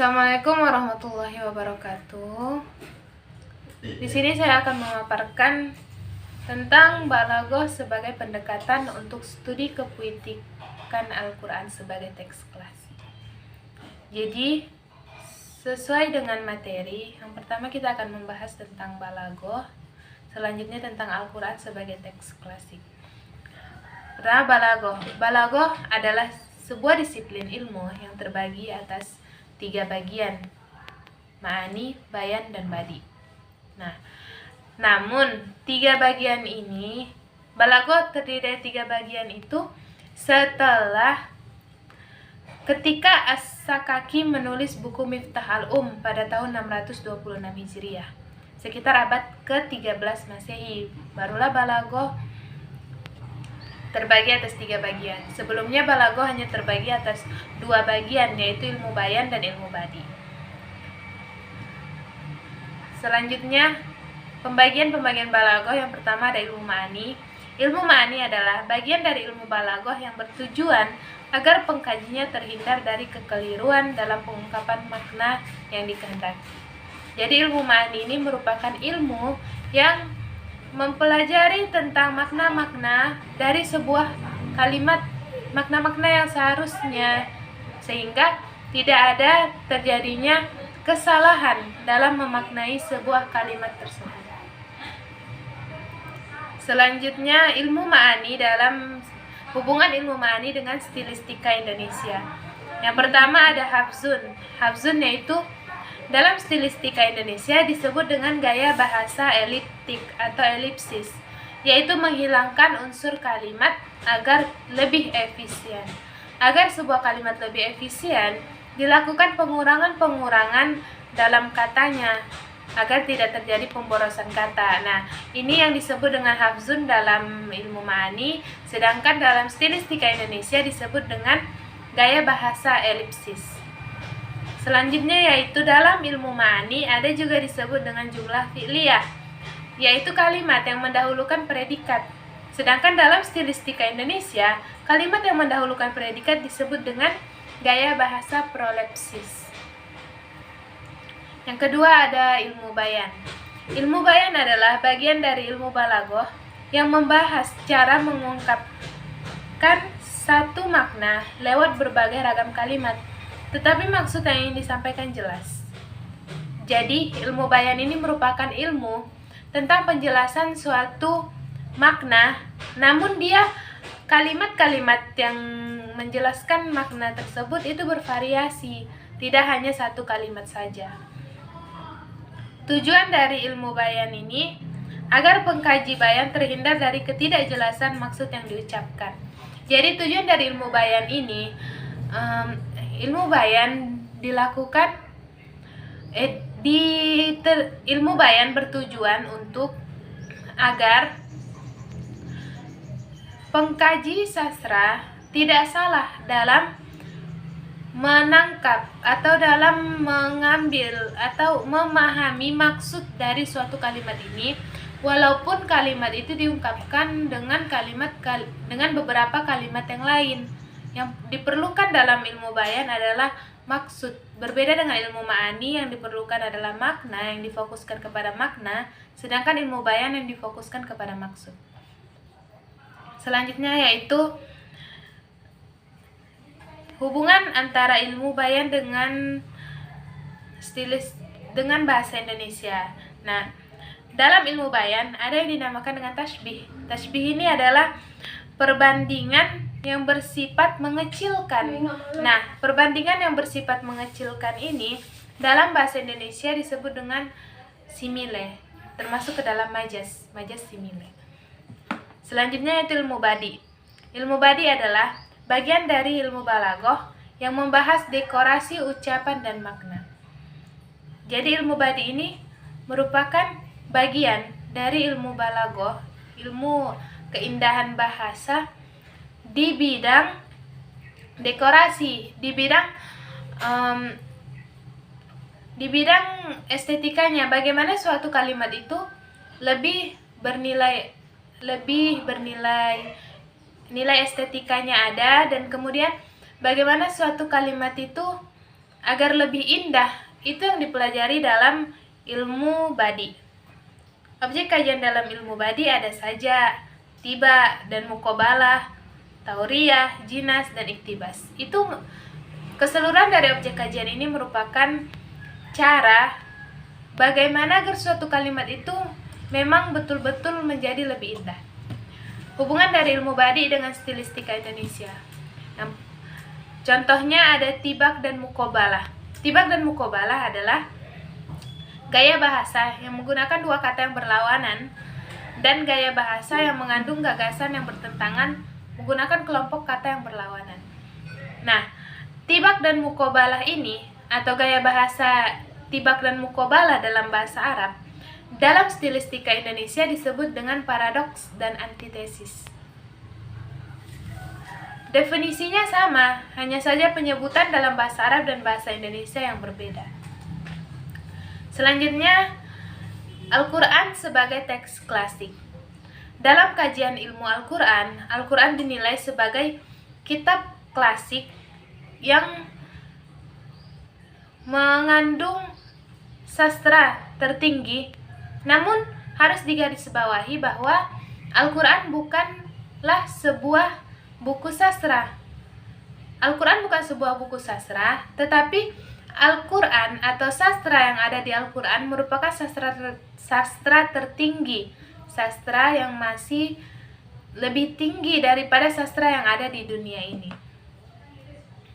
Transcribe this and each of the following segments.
Assalamualaikum warahmatullahi wabarakatuh. Di sini saya akan memaparkan tentang balaghah sebagai pendekatan untuk studi kepuitikan Al-Quran sebagai teks klasik. Jadi, sesuai dengan materi, yang pertama kita akan membahas tentang balaghah, selanjutnya tentang Al-Quran sebagai teks klasik. Pertama, balaghah adalah sebuah disiplin ilmu yang terbagi atas 3 bagian: ma'ani, bayan, dan badi. Nah, namun 3 bagian ini, balaghah terdiri dari 3 bagian itu setelah ketika As-Sakaki menulis buku Miftah al-Umm pada tahun 626 Hijriah, sekitar abad ke-13 Masehi, barulah balaghah terbagi atas 3 bagian. Sebelumnya balaghah hanya terbagi atas 2 bagian, yaitu ilmu bayan dan ilmu badi. Selanjutnya, pembagian balaghah yang pertama ada ilmu ma'ani. Ilmu ma'ani adalah bagian dari ilmu balaghah yang bertujuan agar pengkajinya terhindar dari kekeliruan dalam pengungkapan makna yang dikehendaki. Jadi ilmu ma'ani ini merupakan ilmu yang mempelajari tentang makna-makna dari sebuah kalimat, makna-makna yang seharusnya, sehingga tidak ada terjadinya kesalahan dalam memaknai sebuah kalimat tersebut. Selanjutnya, ilmu ma'ani dalam hubungan ilmu ma'ani dengan stilistika Indonesia. Yang pertama ada hafzun. Hafzun yaitu dalam stilistika Indonesia disebut dengan gaya bahasa eliptik atau elipsis, yaitu menghilangkan unsur kalimat agar lebih efisien. Agar sebuah kalimat lebih efisien, dilakukan pengurangan-pengurangan dalam katanya agar tidak terjadi pemborosan kata. Nah, ini yang disebut dengan hafzun dalam ilmu ma'ani, sedangkan dalam stilistika Indonesia disebut dengan gaya bahasa elipsis. Selanjutnya yaitu dalam ilmu ma'ani ada juga disebut dengan jumlah fi'liyah, yaitu kalimat yang mendahulukan predikat. Sedangkan dalam stilistika Indonesia, kalimat yang mendahulukan predikat disebut dengan gaya bahasa prolepsis. Yang kedua ada ilmu bayan. Ilmu bayan adalah bagian dari ilmu balaghah yang membahas cara mengungkapkan satu makna lewat berbagai ragam kalimat, tetapi maksud yang ingin disampaikan jelas. Jadi, ilmu bayan ini merupakan ilmu tentang penjelasan suatu makna, namun dia kalimat-kalimat yang menjelaskan makna tersebut itu bervariasi, tidak hanya satu kalimat saja. Tujuan dari ilmu bayan ini agar pengkaji bayan terhindar dari ketidakjelasan maksud yang diucapkan. Jadi tujuan dari ilmu bayan ini, ilmu bayan dilakukan ilmu bayan bertujuan untuk agar pengkaji sastra tidak salah dalam menangkap atau dalam mengambil atau memahami maksud dari suatu kalimat ini, walaupun kalimat itu diungkapkan dengan beberapa kalimat yang lain. Yang diperlukan dalam ilmu bayan adalah maksud. Berbeda dengan ilmu ma'ani yang diperlukan adalah makna, yang difokuskan kepada makna, sedangkan ilmu bayan yang difokuskan kepada maksud. Selanjutnya yaitu hubungan antara ilmu bayan dengan bahasa Indonesia. Nah, dalam ilmu bayan ada yang dinamakan dengan tasbih. Tasbih ini adalah perbandingan yang bersifat mengecilkan. Nah, perbandingan yang bersifat mengecilkan ini dalam bahasa Indonesia disebut dengan simile, termasuk ke dalam majas simile. Selanjutnya yaitu ilmu badi. Ilmu badi adalah bagian dari ilmu balaghah yang membahas dekorasi ucapan dan makna. Jadi ilmu badi ini merupakan bagian dari ilmu balaghah, ilmu keindahan bahasa di bidang dekorasi, di bidang estetikanya. Bagaimana suatu kalimat itu lebih bernilai, nilai estetikanya ada, dan kemudian bagaimana suatu kalimat itu agar lebih indah, itu yang dipelajari dalam ilmu badi. Objek kajian dalam ilmu badi ada saja tiba dan mukobalah, tauriyah, jinas, dan iktibas. Itu keseluruhan dari objek kajian ini merupakan cara bagaimana agar suatu kalimat itu memang betul-betul menjadi lebih indah. Hubungan dari ilmu badi dengan stilistika Indonesia. Contohnya ada tibak dan mukobalah. Tibak dan mukobalah adalah gaya bahasa yang menggunakan dua kata yang berlawanan dan gaya bahasa yang mengandung gagasan yang bertentangan menggunakan kelompok kata yang berlawanan. Nah, tibak dan mukobalah ini atau gaya bahasa tibak dan mukobalah dalam bahasa Arab dalam stilistika Indonesia disebut dengan paradoks dan antitesis. Definisinya sama, hanya saja penyebutan dalam bahasa Arab dan bahasa Indonesia yang berbeda. Selanjutnya, Al-Quran sebagai teks klasik. Dalam kajian ilmu Al-Quran, Al-Quran dinilai sebagai kitab klasik yang mengandung sastra tertinggi. Namun, harus digarisbawahi bahwa Al-Quran bukanlah sebuah buku sastra. Al-Quran bukan sebuah buku sastra, tetapi Al-Quran atau sastra yang ada di Al-Quran merupakan sastra tertinggi, sastra yang masih lebih tinggi daripada sastra yang ada di dunia ini.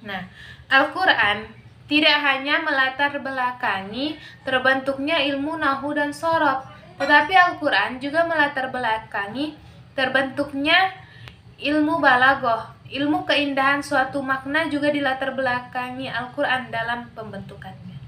Nah, Al-Quran tidak hanya melatar belakangi terbentuknya ilmu nahwu dan shorof, tetapi Al-Quran juga melatar belakangi terbentuknya ilmu balaghah. Ilmu keindahan suatu makna juga dilatar belakangi Al-Quran dalam pembentukannya.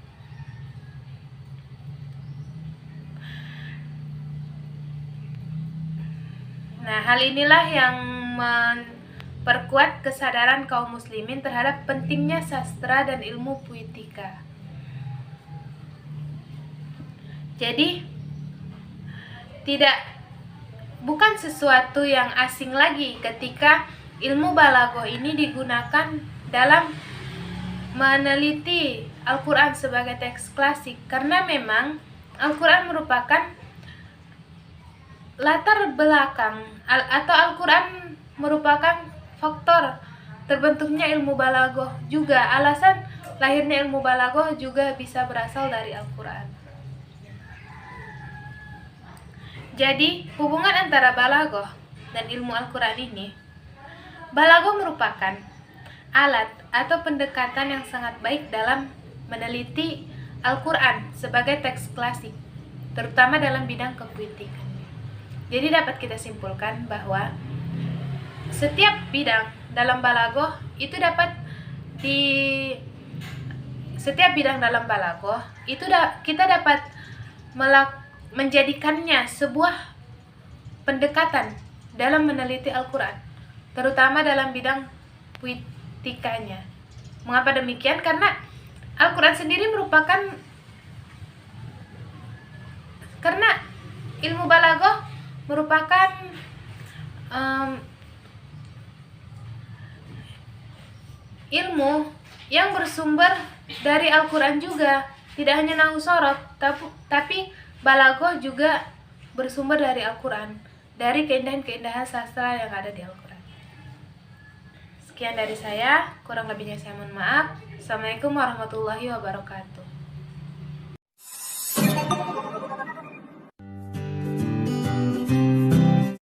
Nah, hal inilah yang memperkuat kesadaran kaum muslimin terhadap pentingnya sastra dan ilmu puitika. Jadi, bukan sesuatu yang asing lagi ketika ilmu balaghah ini digunakan dalam meneliti Al-Quran sebagai teks klasik, karena memang Al-Quran merupakan latar belakang atau Al-Quran merupakan faktor terbentuknya ilmu balaghah juga. Alasan lahirnya ilmu balaghah juga bisa berasal dari Al-Quran. Jadi, hubungan antara balaghah dan ilmu Al-Quran ini, balaghah merupakan alat atau pendekatan yang sangat baik dalam meneliti Al-Quran sebagai teks klasik, terutama dalam bidang kepuitikan. Jadi dapat kita simpulkan bahwa setiap bidang dalam balaghah itu kita dapat menjadikannya sebuah pendekatan dalam meneliti Al-Quran, terutama dalam bidang puitikanya. Mengapa demikian? Karena Al-Quran sendiri karena ilmu balaghah merupakan ilmu yang bersumber dari Al-Quran juga. Tidak hanya nahwu shorof, tapi balaghah juga bersumber dari Al-Quran, dari keindahan-keindahan sastra yang ada di Al-Quran. Sekian dari saya, kurang lebihnya saya mohon maaf. Assalamualaikum warahmatullahi wabarakatuh.